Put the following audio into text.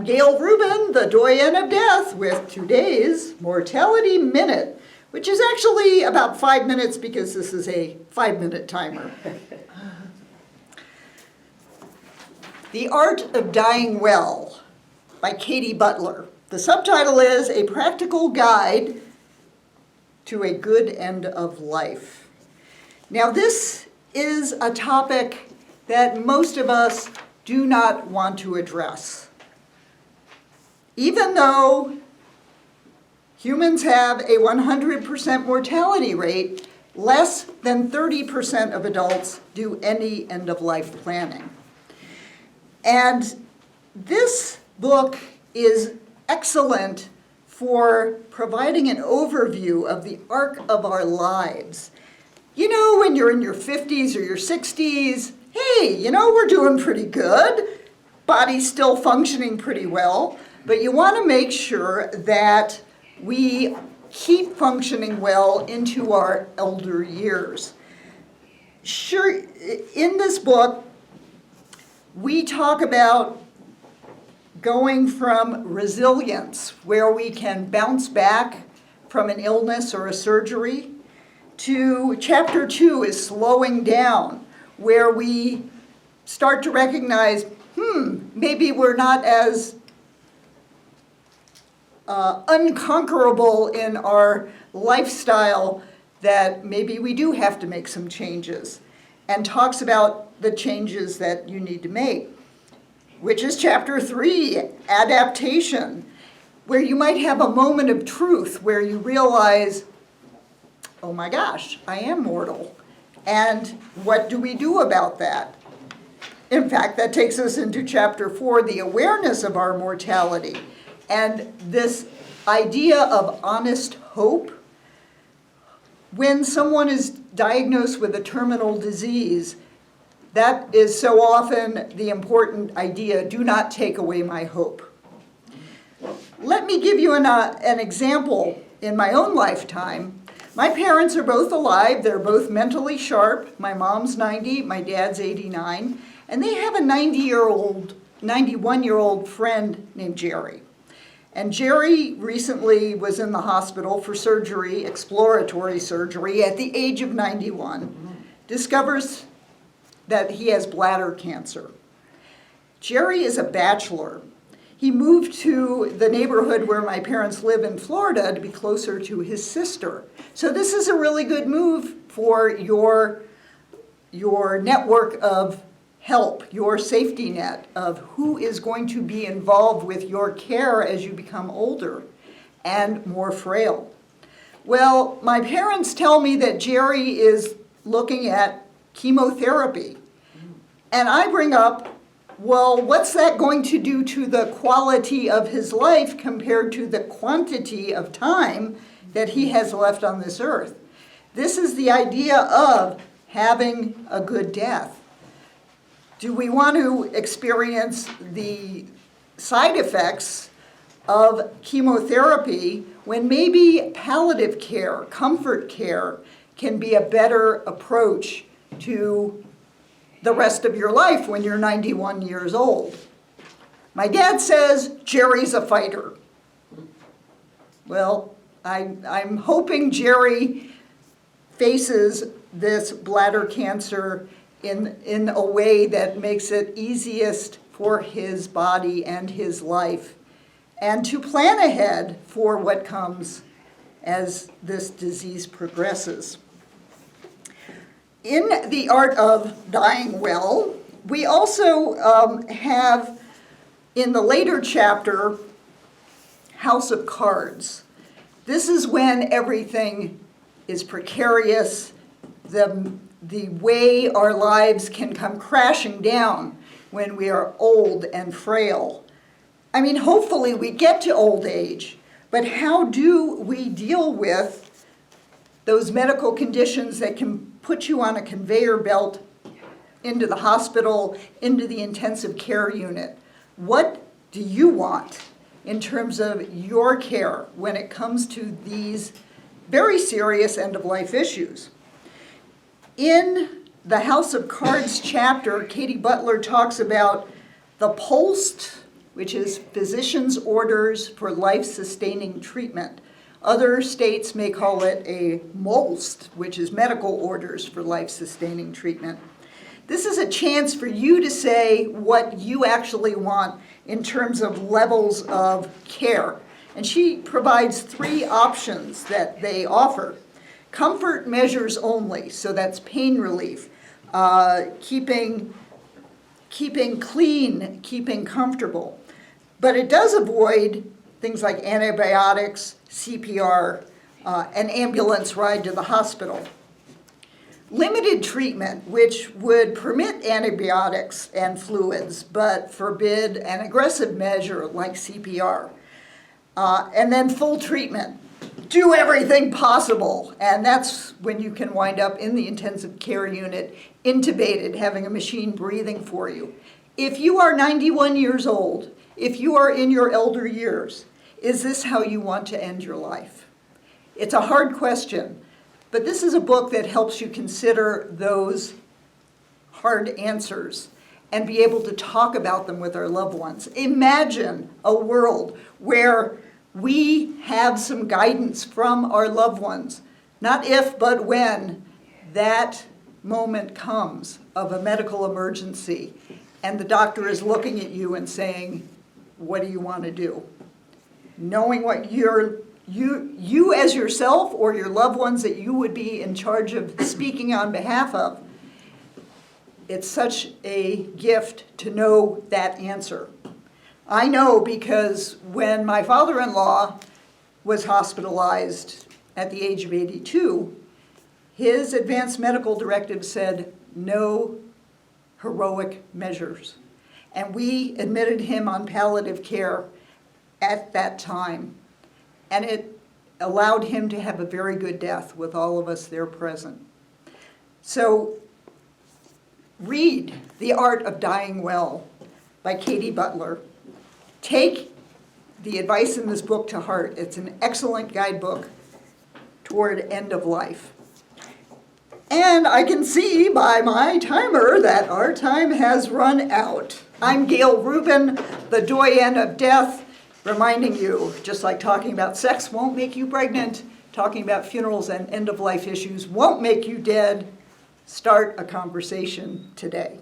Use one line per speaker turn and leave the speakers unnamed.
Gail Rubin, the doyen of death, with today's Mortality Minute, which is actually about 5 minutes because this is a 5-minute timer. The Art of Dying Well by Katy Butler. The subtitle is A Practical Guide to a Good End of Life. Now, this is a topic that most of us do not want to address. Even though humans have a 100% mortality rate, less than 30% of adults do any end-of-life planning. And this book is excellent for providing an overview of the arc of our lives. You know, when you're in your 50s or your 60s, hey, you know, we're doing pretty good. Body's still functioning pretty well. But you want to make sure that we keep functioning well into our elder years. Sure, in this book, we talk about going from resilience, where we can bounce back from an illness or a surgery, to chapter 2 is slowing down, where we start to recognize, maybe we're not as unconquerable in our lifestyle, that maybe we do have to make some changes, and talks about the changes that you need to make, which is chapter 3, adaptation, where you might have a moment of truth where you realize, oh my gosh, I am mortal. And what do we do about that? In fact, that takes us into chapter 4, the awareness of our mortality. And this idea of honest hope. When someone is diagnosed with a terminal disease, that is so often the important idea, do not take away my hope. Let me give you an example in my own lifetime. My parents are both alive. They're both mentally sharp. My mom's 90, my dad's 89, and they have a 91-year-old friend named Jerry. And Jerry recently was in the hospital for surgery, exploratory surgery, at the age of 91, discovers that he has bladder cancer. Jerry is a bachelor. He moved to the neighborhood where my parents live in Florida to be closer to his sister. So this is a really good move for your network of help, your safety net of who is going to be involved with your care as you become older and more frail. Well, my parents tell me that Jerry is looking at chemotherapy. And I bring up, well, what's that going to do to the quality of his life compared to the quantity of time that he has left on this earth? This is the idea of having a good death. Do we want to experience the side effects of chemotherapy when maybe palliative care, comfort care, can be a better approach to the rest of your life when you're 91 years old? My dad says Jerry's a fighter. Well, I'm hoping Jerry faces this bladder cancer in a way that makes it easiest for his body and his life, and to plan ahead for what comes as this disease progresses. In the Art of Dying Well, we also have, in the later chapter, House of Cards. This is when everything is precarious, the way our lives can come crashing down when we are old and frail. I mean, hopefully we get to old age, but how do we deal with those medical conditions that can put you on a conveyor belt into the hospital, into the intensive care unit? What do you want in terms of your care when it comes to these very serious end-of-life issues? In the House of Cards chapter, Katy Butler talks about the post which is physician's orders for life-sustaining treatment. Other states may call it a MOLST, which is medical orders for life-sustaining treatment. This is a chance for you to say what you actually want in terms of levels of care. And she provides 3 options that they offer. Comfort measures only, so that's pain relief, keeping clean, keeping comfortable. But it does avoid things like antibiotics, CPR, an ambulance ride to the hospital. Limited treatment, which would permit antibiotics and fluids, but forbid an aggressive measure like CPR. And then full treatment. Do everything possible. And that's when you can wind up in the intensive care unit, intubated, having a machine breathing for you. If you are 91 years old, if you are in your elder years, is this how you want to end your life? It's a hard question, but this is a book that helps you consider those hard answers and be able to talk about them with our loved ones. Imagine a world where we have some guidance from our loved ones, not if, but when that moment comes of a medical emergency and the doctor is looking at you and saying, what do you want to do? Knowing what you as yourself or your loved ones that you would be in charge of speaking on behalf of, it's such a gift to know that answer. I know because when my father-in-law was hospitalized at the age of 82, his advanced medical directive said no heroic measures. And we admitted him on palliative care at that time. And it allowed him to have a very good death with all of us there present. So read The Art of Dying Well by Katy Butler. Take the advice in this book to heart. It's an excellent guidebook toward end of life. And I can see by my timer that our time has run out. I'm Gail Rubin, the doyen of death, reminding you, just like talking about sex won't make you pregnant, talking about funerals and end-of-life issues won't make you dead. Start a conversation today.